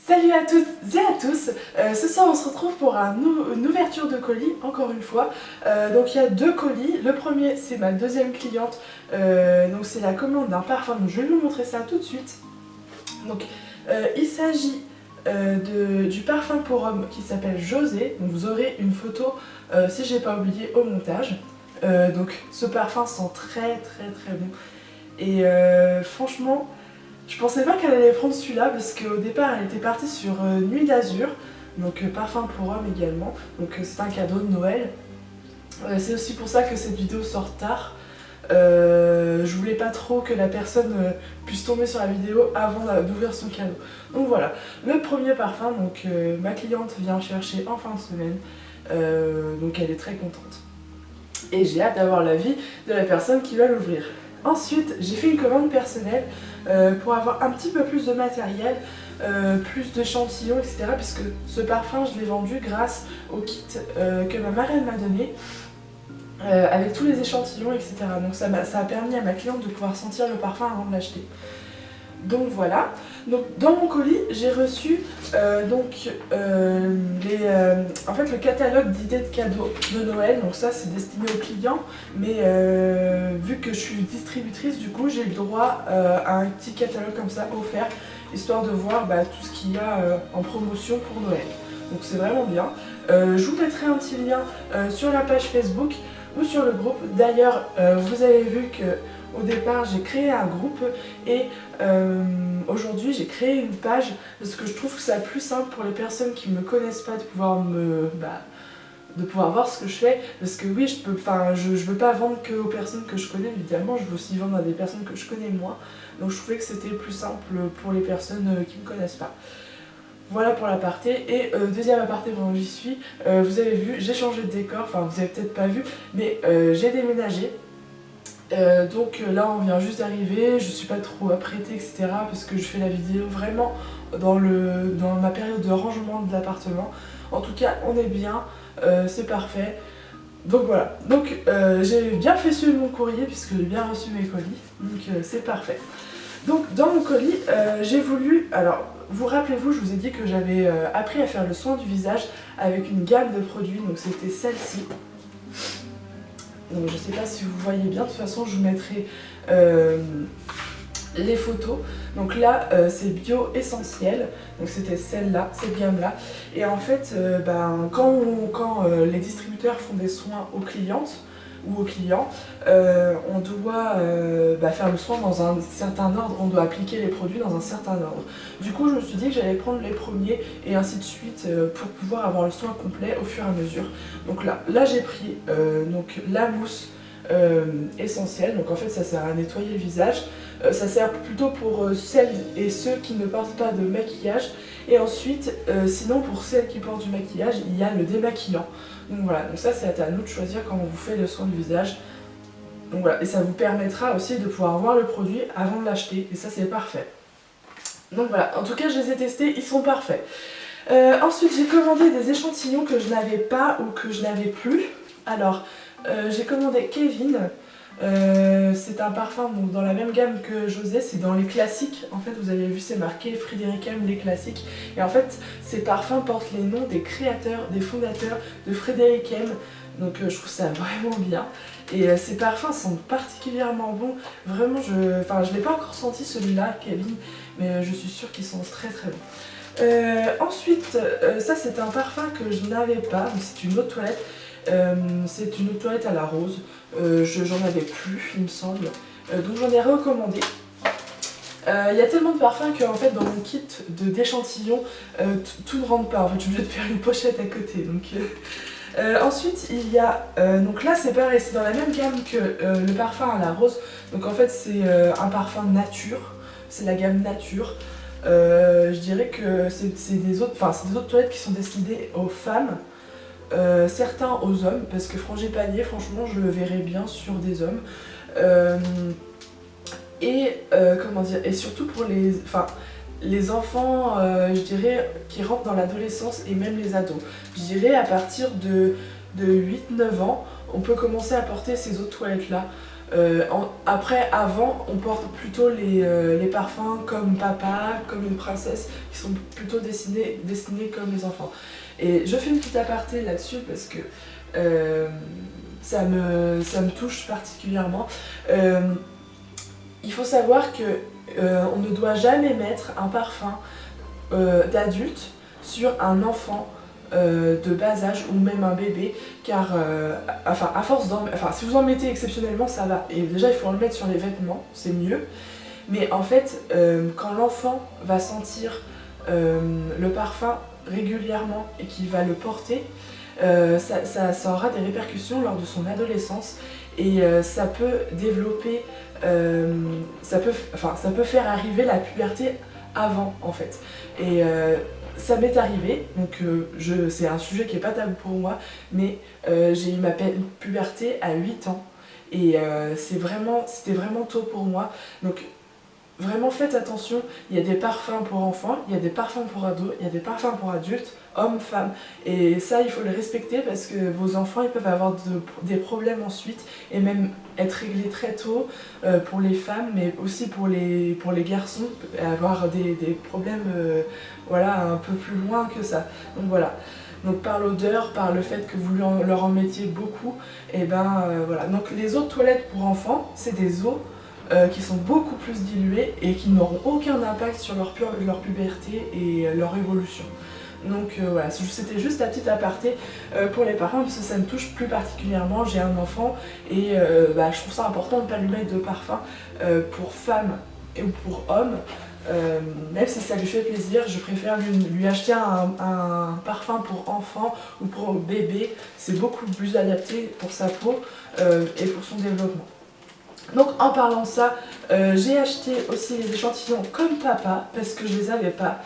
Salut à toutes et à tous. Ce soir on se retrouve pour une ouverture de colis, encore une fois. Donc il y a deux colis. Le premier c'est ma deuxième cliente, donc c'est la commande d'un parfum, donc je vais vous montrer ça tout de suite. Donc il s'agit du parfum pour homme qui s'appelle José, donc vous aurez une photo si j'ai pas oublié au montage. Donc ce parfum sent très bon et franchement je pensais pas qu'elle allait prendre celui-là parce qu'au départ elle était partie sur Nuit d'Azur, donc parfum pour homme également, donc c'est un cadeau de Noël. C'est aussi pour ça que cette vidéo sort tard. Je voulais pas trop que la personne puisse tomber sur la vidéo avant d'ouvrir son cadeau. Donc voilà, le premier parfum, donc ma cliente vient chercher en fin de semaine, donc elle est très contente. Et j'ai hâte d'avoir l'avis de la personne qui va l'ouvrir. Ensuite, j'ai fait une commande personnelle pour avoir un petit peu plus de matériel, plus d'échantillons, etc. Puisque ce parfum, je l'ai vendu grâce au kit que ma marraine m'a donné, avec tous les échantillons, etc. Donc ça a permis à ma cliente de pouvoir sentir le parfum avant de l'acheter. Donc voilà, donc dans mon colis j'ai reçu en fait le catalogue d'idées de cadeaux de Noël. Donc ça c'est destiné aux clients, mais vu que je suis distributrice, du coup j'ai le droit à un petit catalogue comme ça offert, histoire de voir tout ce qu'il y a en promotion pour Noël. Donc c'est vraiment bien. Je vous mettrai un petit lien sur la page Facebook ou sur le groupe. D'ailleurs vous avez vu que au départ j'ai créé un groupe et aujourd'hui j'ai créé une page parce que je trouve que c'est plus simple pour les personnes qui ne me connaissent pas de pouvoir de pouvoir voir ce que je fais, parce que oui je veux pas vendre que aux personnes que je connais, évidemment je veux aussi vendre à des personnes que je connais moins, donc je trouvais que c'était plus simple pour les personnes qui me connaissent pas. Voilà pour l'aparté. Et deuxième aparté pendant que j'y suis, vous avez vu, j'ai changé de décor, enfin vous avez peut-être pas vu, mais j'ai déménagé. Donc là on vient juste d'arriver, je suis pas trop apprêtée, etc. parce que je fais la vidéo vraiment dans ma période de rangement de l'appartement. En tout cas on est bien, c'est parfait. Donc voilà, donc j'ai bien fait suivre mon courrier puisque j'ai bien reçu mes colis, donc c'est parfait. Donc dans mon colis, j'ai voulu, alors vous rappelez-vous, je vous ai dit que j'avais appris à faire le soin du visage avec une gamme de produits, donc c'était celle-ci. Donc je sais pas si vous voyez bien, de toute façon je vous mettrai les photos. Donc là c'est bio essentiel, donc c'était celle-là, cette gamme-là. Et en fait quand les distributeurs font des soins aux clientes ou aux clients, on doit faire le soin dans un certain ordre, on doit appliquer les produits dans un certain ordre. Du coup je me suis dit que j'allais prendre les premiers et ainsi de suite pour pouvoir avoir le soin complet au fur et à mesure. Donc là j'ai pris donc la mousse essentielle, donc en fait ça sert à nettoyer le visage, ça sert plutôt pour celles et ceux qui ne portent pas de maquillage, et ensuite sinon pour celles qui portent du maquillage il y a le démaquillant. Donc voilà, donc ça c'est à nous de choisir quand on vous fait le soin du visage. Donc voilà, et ça vous permettra aussi de pouvoir voir le produit avant de l'acheter, et ça c'est parfait. Donc voilà, en tout cas je les ai testés, ils sont parfaits. Ensuite j'ai commandé des échantillons que je n'avais pas ou que je n'avais plus. Alors j'ai commandé Kevin, c'est un parfum donc, dans la même gamme que José, c'est dans les classiques. En fait vous avez vu c'est marqué Frédéric M les classiques, et en fait ces parfums portent les noms des créateurs, des fondateurs de Frédéric M. Donc je trouve ça vraiment bien, et ces parfums sont particulièrement bons. Vraiment je l'ai pas encore senti celui-là Kevin, mais je suis sûre qu'ils sont très bons. Ensuite ça c'est un parfum que je n'avais pas, c'est une eau de toilette. C'est une eau de toilette à la rose, j'en avais plus il me semble, donc j'en ai recommandé. Il y a tellement de parfums que en fait dans mon kit d'échantillons tout ne rentre pas, en fait je suis obligée de faire une pochette à côté. Donc, ensuite il y a, donc là c'est pareil, c'est dans la même gamme que le parfum à la rose, donc en fait c'est un parfum nature, c'est la gamme nature. Je dirais que c'est des eaux de toilette qui sont destinées aux femmes. Certains aux hommes, parce que frangipanier franchement je le verrais bien sur des hommes, comment dire, et surtout pour les enfants, je dirais, qui rentrent dans l'adolescence, et même les ados. Je dirais à partir de 8-9 ans on peut commencer à porter ces eaux de toilette là. Après, avant, on porte plutôt les parfums comme papa, comme une princesse, qui sont plutôt dessinés comme les enfants. Et je fais une petite aparté là-dessus parce que ça me touche particulièrement. Il faut savoir que on ne doit jamais mettre un parfum d'adulte sur un enfant de bas âge ou même un bébé, car à force si vous en mettez exceptionnellement, ça va. Et déjà, il faut en le mettre sur les vêtements, c'est mieux. Mais en fait, quand l'enfant va sentir le parfum régulièrement et qu'il va le porter, ça aura des répercussions lors de son adolescence, et ça peut développer, ça peut faire arriver la puberté avant en fait. Et ça m'est arrivé, donc c'est un sujet qui n'est pas tabou pour moi, mais j'ai eu ma puberté à 8 ans, et c'était vraiment tôt pour moi. Donc vraiment faites attention, il y a des parfums pour enfants, il y a des parfums pour ados, il y a des parfums pour adultes, hommes, femmes, et ça il faut le respecter parce que vos enfants ils peuvent avoir des problèmes ensuite, et même être réglés très tôt pour les femmes, mais aussi pour les garçons, avoir des problèmes voilà, un peu plus loin que ça. Donc voilà. Donc par l'odeur, par le fait que vous leur en mettiez beaucoup, et ben voilà. Donc les eaux de toilette pour enfants, c'est des eaux qui sont beaucoup plus diluées et qui n'auront aucun impact sur leur puberté et leur évolution. Donc voilà, c'était juste la petite aparté pour les parfums, parce que ça me touche plus particulièrement. J'ai un enfant et je trouve ça important de ne pas lui mettre de parfum pour femme ou pour homme. Même si ça lui fait plaisir, je préfère lui acheter un parfum pour enfant ou pour bébé. C'est beaucoup plus adapté pour sa peau et pour son développement. Donc en parlant de ça, j'ai acheté aussi les échantillons comme papa parce que je les avais pas.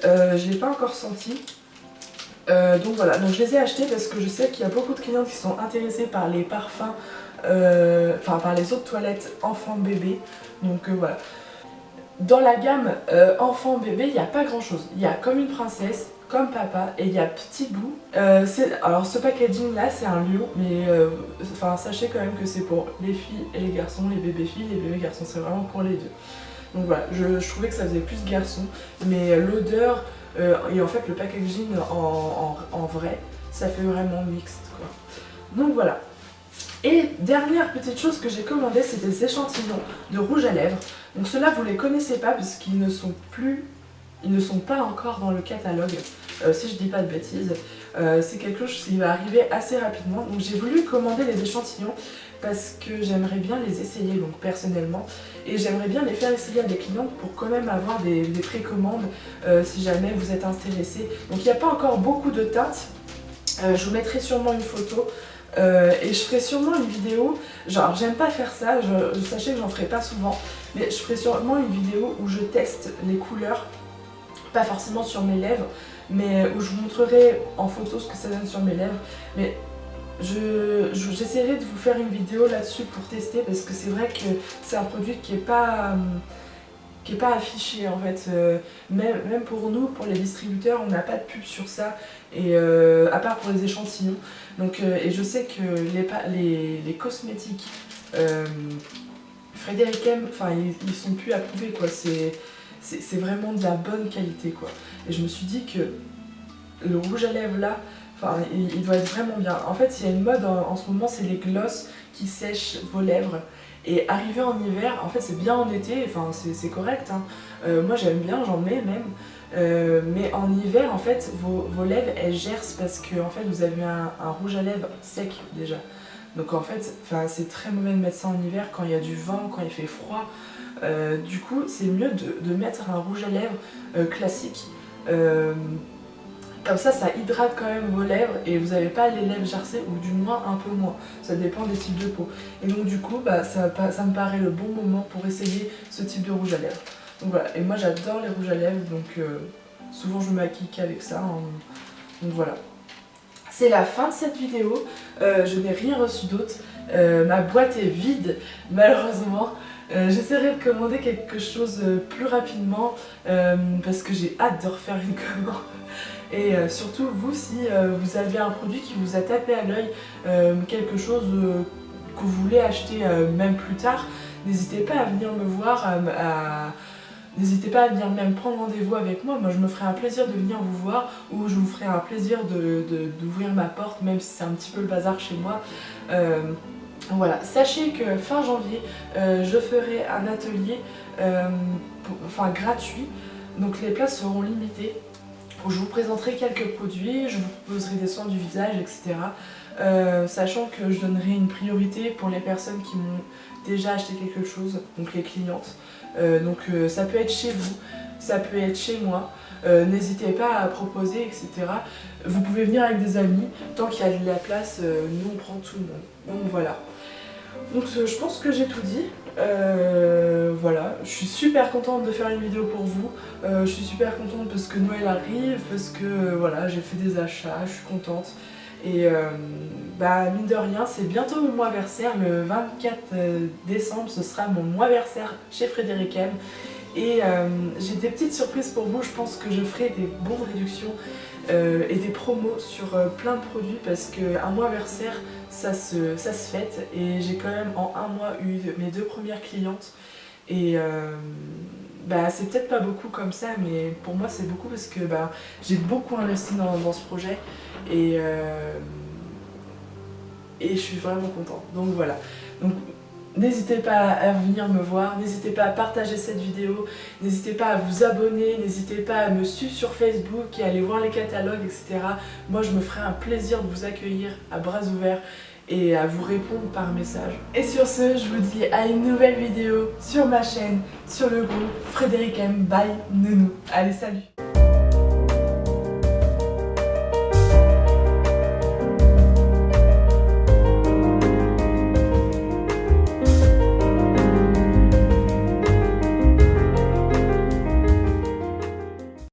Je l'ai pas encore senti. Donc voilà, donc je les ai achetés parce que je sais qu'il y a beaucoup de clients qui sont intéressés par les parfums, par les eaux de toilette enfant-bébé. Donc voilà. Dans la gamme enfant-bébé, il n'y a pas grand chose. Il y a comme une princesse, comme papa, et il y a petit bout. Alors ce packaging là c'est un lion, mais sachez quand même que c'est pour les filles et les garçons, les bébés filles, les bébés garçons, c'est vraiment pour les deux. Donc voilà, je trouvais que ça faisait plus garçon, mais l'odeur et en fait le packaging en vrai, ça fait vraiment mixte quoi. Donc voilà. Et dernière petite chose que j'ai commandé, c'est des échantillons de rouge à lèvres. Donc ceux-là vous les connaissez pas puisqu'ils ne sont pas encore dans le catalogue, si je dis pas de bêtises. C'est quelque chose qui va arriver assez rapidement. Donc j'ai voulu commander les échantillons parce que j'aimerais bien les essayer donc personnellement, et j'aimerais bien les faire essayer à des clientes pour quand même avoir des précommandes si jamais vous êtes intéressés. Donc il n'y a pas encore beaucoup de teintes, je vous mettrai sûrement une photo. Et je ferai sûrement une vidéo, genre j'aime pas faire ça, sachez que j'en ferai pas souvent, mais je ferai sûrement une vidéo où je teste les couleurs, pas forcément sur mes lèvres, mais où je vous montrerai en photo ce que ça donne sur mes lèvres. Mais j'essaierai de vous faire une vidéo là-dessus pour tester, parce que c'est vrai que c'est un produit qui est pas affiché en fait, même pour nous, pour les distributeurs, on n'a pas de pub sur ça, et à part pour les échantillons. Donc, et je sais que les cosmétiques Frédéric M, enfin ils sont plus approuvés quoi, c'est vraiment de la bonne qualité quoi. Et je me suis dit que le rouge à lèvres là, enfin il doit être vraiment bien. En fait il y a une mode en ce moment, c'est les gloss qui sèchent vos lèvres. Et arrivé en hiver, en fait c'est bien en été, enfin c'est correct, hein. Moi j'aime bien, j'en mets même, mais en hiver en fait vos lèvres elles gercent parce que en fait vous avez un rouge à lèvres sec déjà. Donc en fait c'est très mauvais de mettre ça en hiver quand il y a du vent, quand il fait froid. Du coup c'est mieux de mettre un rouge à lèvres classique. Comme ça hydrate quand même vos lèvres et vous n'avez pas les lèvres gercées, ou du moins un peu moins, ça dépend des types de peau. Et donc du coup ça me paraît le bon moment pour essayer ce type de rouge à lèvres. Donc voilà, et moi j'adore les rouges à lèvres, donc souvent je me maquille qu'avec ça, hein. Donc voilà. C'est la fin de cette vidéo, je n'ai rien reçu d'autre, ma boîte est vide malheureusement. J'essaierai de commander quelque chose plus rapidement parce que j'ai hâte de refaire une commande. Et surtout vous, si vous avez un produit qui vous a tapé à l'œil, quelque chose que vous voulez acheter même plus tard, n'hésitez pas à venir me voir, n'hésitez pas à venir même prendre rendez-vous avec moi. Moi je me ferai un plaisir de venir vous voir, ou je vous ferai un plaisir d'ouvrir ma porte, même si c'est un petit peu le bazar chez moi. Voilà, sachez que fin janvier, je ferai un atelier gratuit, donc les places seront limitées, où je vous présenterai quelques produits, je vous proposerai des soins du visage, etc. Sachant que je donnerai une priorité pour les personnes qui m'ont déjà acheté quelque chose, donc les clientes. Ça peut être chez vous, ça peut être chez moi, n'hésitez pas à proposer, etc. Vous pouvez venir avec des amis, tant qu'il y a de la place, nous on prend tout le monde. Donc voilà. Donc je pense que j'ai tout dit. Voilà, je suis super contente de faire une vidéo pour vous. Je suis super contente parce que Noël arrive, parce que voilà, j'ai fait des achats, je suis contente. Et mine de rien, c'est bientôt mon mois-versaire, le 24 décembre, ce sera mon mois-versaire chez Frédéric M. Et j'ai des petites surprises pour vous, je pense que je ferai des bonnes réductions et des promos sur plein de produits, parce qu'un mois-versaire, ça se fête, et j'ai quand même en un mois eu mes 2 premières clientes. Et c'est peut-être pas beaucoup comme ça, mais pour moi c'est beaucoup parce que j'ai beaucoup investi dans ce projet, et je suis vraiment contente. Donc voilà. Donc n'hésitez pas à venir me voir, n'hésitez pas à partager cette vidéo, n'hésitez pas à vous abonner, n'hésitez pas à me suivre sur Facebook et à aller voir les catalogues, etc. Moi je me ferai un plaisir de vous accueillir à bras ouverts et à vous répondre par message. Et sur ce, je vous dis à une nouvelle vidéo sur ma chaîne, sur le groupe Frédéric M by Nounou. Allez, salut!